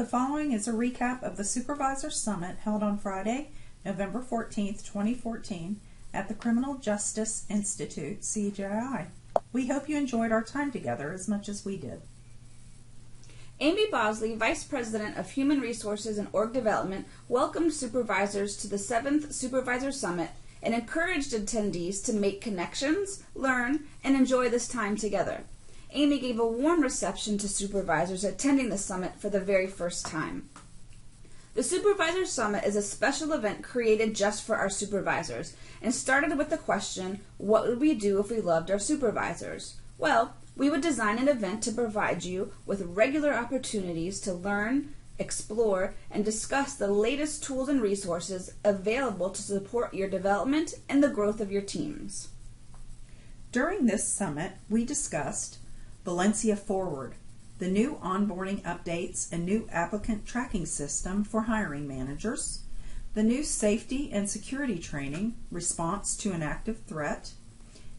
The following is a recap of the Supervisor Summit held on Friday, November 14th, 2014 at the Criminal Justice Institute, CJI. We hope you enjoyed our time together as much as we did. Amy Bosley, Vice President of Human Resources and Org Development, welcomed supervisors to the 7th Supervisor Summit and encouraged attendees to make connections, learn, and enjoy this time together. Amy gave a warm reception to supervisors attending the summit for the very first time. The Supervisor Summit is a special event created just for our supervisors and started with the question, what would we do if we loved our supervisors? Well, we would design an event to provide you with regular opportunities to learn, explore, and discuss the latest tools and resources available to support your development and the growth of your teams. During this summit, we discussed Valencia Forward, the new onboarding updates and new applicant tracking system for hiring managers, the new safety and security training, response to an active threat,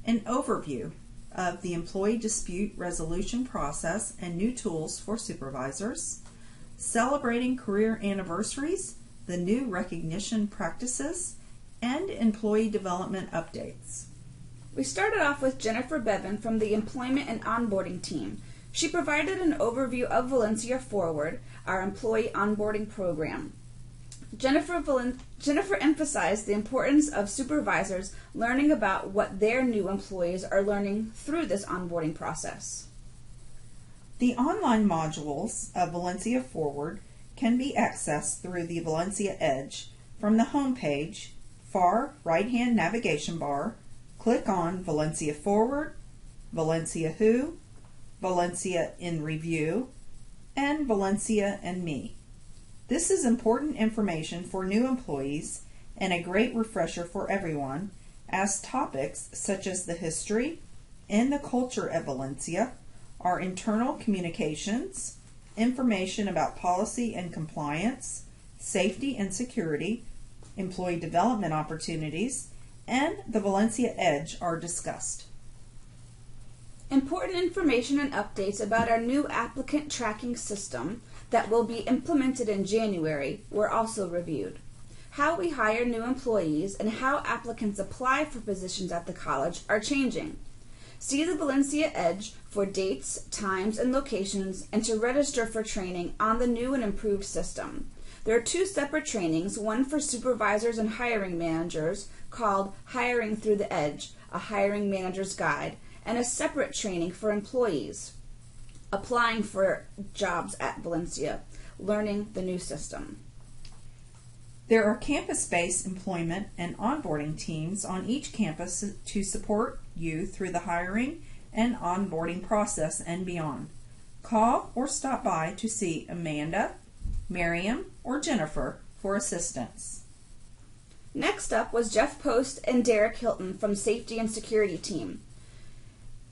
an overview of the employee dispute resolution process and new tools for supervisors, celebrating career anniversaries, the new recognition practices, and employee development updates. We started off with Jennifer Bevan from the Employment and Onboarding team. She provided an overview of Valencia Forward, our employee onboarding program. Jennifer emphasized the importance of supervisors learning about what their new employees are learning through this onboarding process. The online modules of Valencia Forward can be accessed through the Valencia Edge from the home page, far right-hand navigation bar. Click on Valencia Forward, Valencia Who, Valencia in Review, and Valencia and Me. This is important information for new employees and a great refresher for everyone, as topics such as the history and the culture at Valencia, our internal communications, information about policy and compliance, safety and security, employee development opportunities, and the Valencia Edge are discussed. Important information and updates about our new applicant tracking system that will be implemented in January were also reviewed. How we hire new employees and how applicants apply for positions at the college are changing. See the Valencia Edge for dates, times, and locations, and to register for training on the new and improved system. There are two separate trainings, one for supervisors and hiring managers called Hiring Through the Edge, a hiring manager's guide, and a separate training for employees applying for jobs at Valencia, learning the new system. There are campus-based employment and onboarding teams on each campus to support you through the hiring and onboarding process and beyond. Call or stop by to see Amanda, Miriam, or Jennifer for assistance. Next up was Jeff Post and Derek Hilton from Safety and Security Team.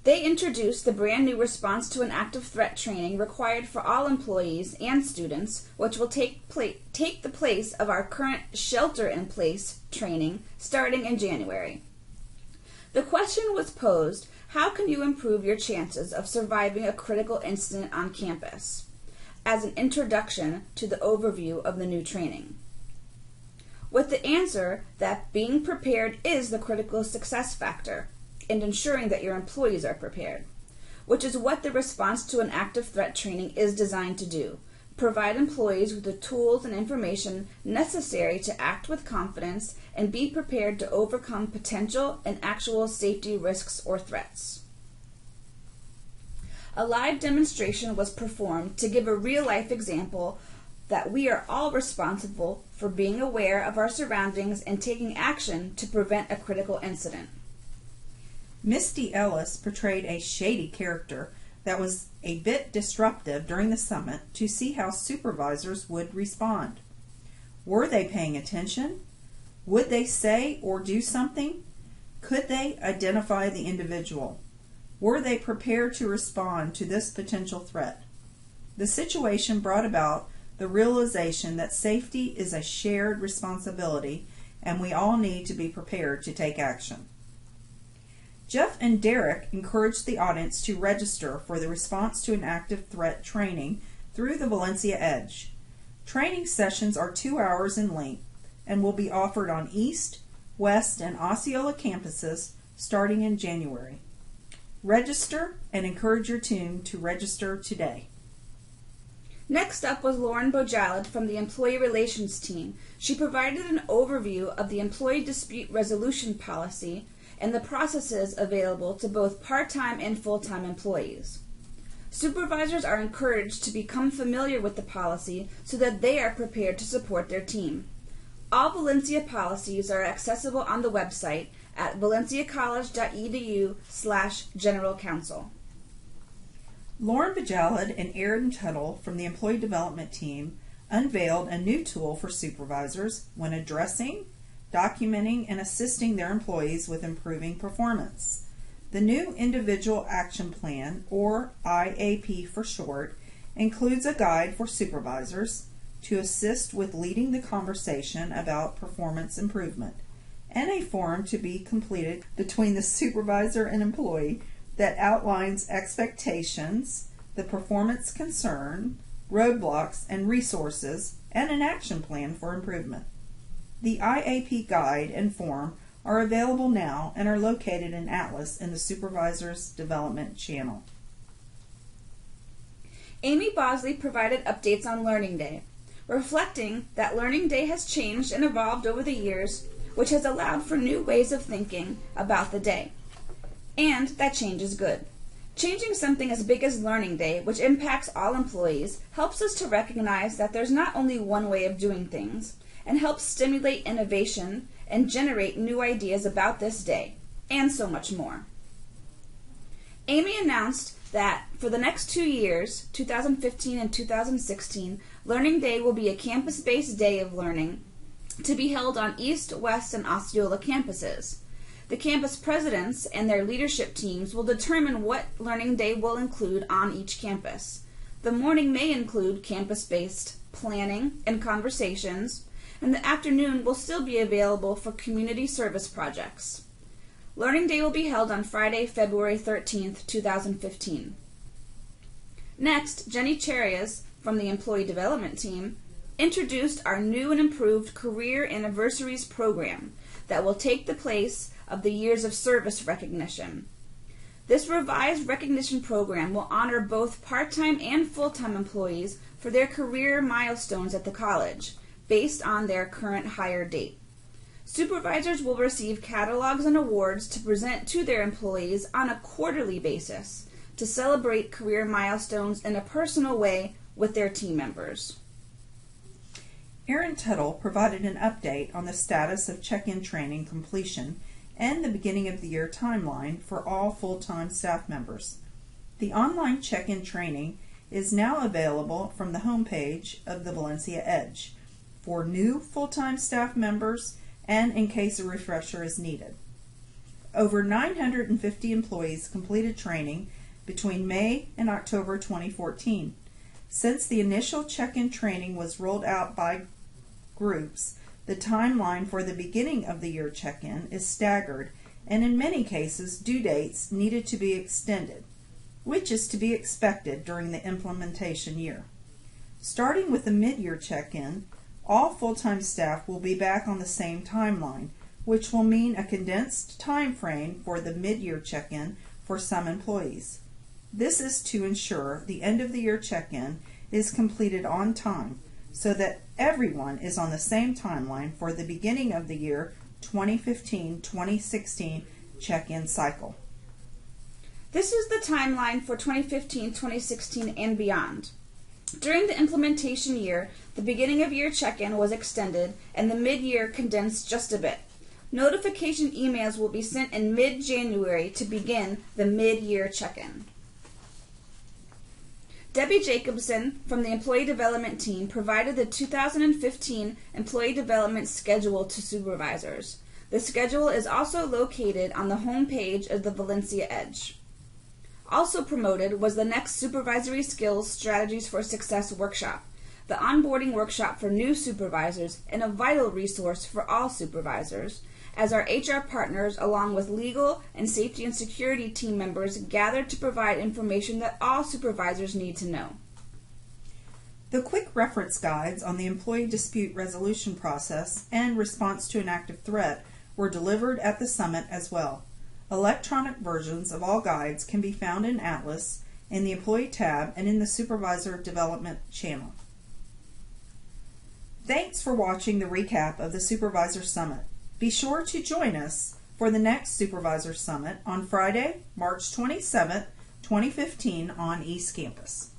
They introduced the brand new response to an active threat training required for all employees and students, which will take the place of our current shelter-in-place training starting in January. The question was posed, how can you improve your chances of surviving a critical incident on campus? As an introduction to the overview of the new training. With the answer that being prepared is the critical success factor and ensuring that your employees are prepared, which is what the response to an active threat training is designed to do. Provide employees with the tools and information necessary to act with confidence and be prepared to overcome potential and actual safety risks or threats. A live demonstration was performed to give a real-life example that we are all responsible for being aware of our surroundings and taking action to prevent a critical incident. Misty Ellis portrayed a shady character that was a bit disruptive during the summit to see how supervisors would respond. Were they paying attention? Would they say or do something? Could they identify the individual? Were they prepared to respond to this potential threat? The situation brought about the realization that safety is a shared responsibility and we all need to be prepared to take action. Jeff and Derek encouraged the audience to register for the response to an active threat training through the Valencia Edge. Training sessions are 2 hours in length and will be offered on East, West, and Osceola campuses starting in January. Register and encourage your team to register today. Next up was Lauren Bojalad from the Employee Relations team. She provided an overview of the Employee Dispute Resolution Policy and the processes available to both part-time and full-time employees. Supervisors are encouraged to become familiar with the policy so that they are prepared to support their team. All Valencia policies are accessible on the website at valenciacollege.edu/general counsel. Lauren Bajalad and Aaron Tuttle from the Employee Development Team unveiled a new tool for supervisors when addressing, documenting, and assisting their employees with improving performance. The new Individual Action Plan, or IAP for short, includes a guide for supervisors to assist with leading the conversation about performance improvement, and a form to be completed between the supervisor and employee that outlines expectations, the performance concern, roadblocks, and resources, and an action plan for improvement. The IAP guide and form are available now and are located in Atlas in the Supervisors Development channel. Amy Bosley provided updates on Learning Day, reflecting that Learning Day has changed and evolved over the years, which has allowed for new ways of thinking about the day. And that change is good. Changing something as big as Learning Day, which impacts all employees, helps us to recognize that there's not only one way of doing things, and helps stimulate innovation and generate new ideas about this day, and so much more. Amy announced that for the next 2 years, 2015 and 2016, Learning Day will be a campus-based day of learning to be held on East, West, and Osceola campuses. The campus presidents and their leadership teams will determine what Learning Day will include on each campus. The morning may include campus-based planning and conversations, and the afternoon will still be available for community service projects. Learning Day will be held on Friday, February 13th, 2015. Next, Jenny Charias from the Employee Development Team introduced our new and improved Career Anniversaries program that will take the place of the Years of Service recognition. This revised recognition program will honor both part-time and full-time employees for their career milestones at the college, based on their current hire date. Supervisors will receive catalogs and awards to present to their employees on a quarterly basis to celebrate career milestones in a personal way with their team members. Aaron Tuttle provided an update on the status of check-in training completion and the beginning of the year timeline for all full-time staff members. The online check-in training is now available from the homepage of the Valencia Edge for new full-time staff members and in case a refresher is needed. Over 950 employees completed training between May and October 2014. Since the initial check-in training was rolled out by groups, the timeline for the beginning of the year check-in is staggered, and in many cases due dates needed to be extended, which is to be expected during the implementation year. Starting with the mid-year check-in, all full-time staff will be back on the same timeline, which will mean a condensed time frame for the mid-year check-in for some employees. This is to ensure the end-of-the-year check-in is completed on time so that everyone is on the same timeline for the beginning of the year 2015-2016 check-in cycle. This is the timeline for 2015-2016 and beyond. During the implementation year, the beginning of year check-in was extended and the mid-year condensed just a bit. Notification emails will be sent in mid-January to begin the mid-year check-in. Debbie Jacobson from the Employee Development Team provided the 2015 Employee Development Schedule to supervisors. The schedule is also located on the homepage of the Valencia Edge. Also promoted was the next Supervisory Skills Strategies for Success workshop, the onboarding workshop for new supervisors and a vital resource for all supervisors, as our HR partners along with legal and safety and security team members gathered to provide information that all supervisors need to know. The quick reference guides on the employee dispute resolution process and response to an active threat were delivered at the summit as well. Electronic versions of all guides can be found in Atlas, in the Employee tab, and in the Supervisor Development channel. Thanks for watching the recap of the Supervisor Summit. Be sure to join us for the next Supervisor Summit on Friday, March 27th, 2015 on East Campus.